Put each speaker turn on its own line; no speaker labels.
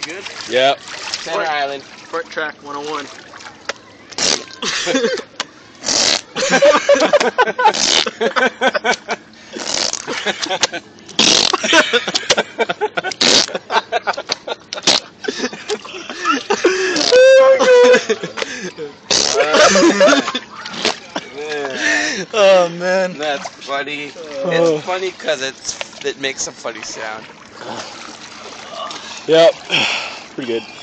good?
Yep.
Center Island.
Fart Track 101.
Oh man.
That's funny. It's funny because it makes a funny sound.
Yep. Pretty good.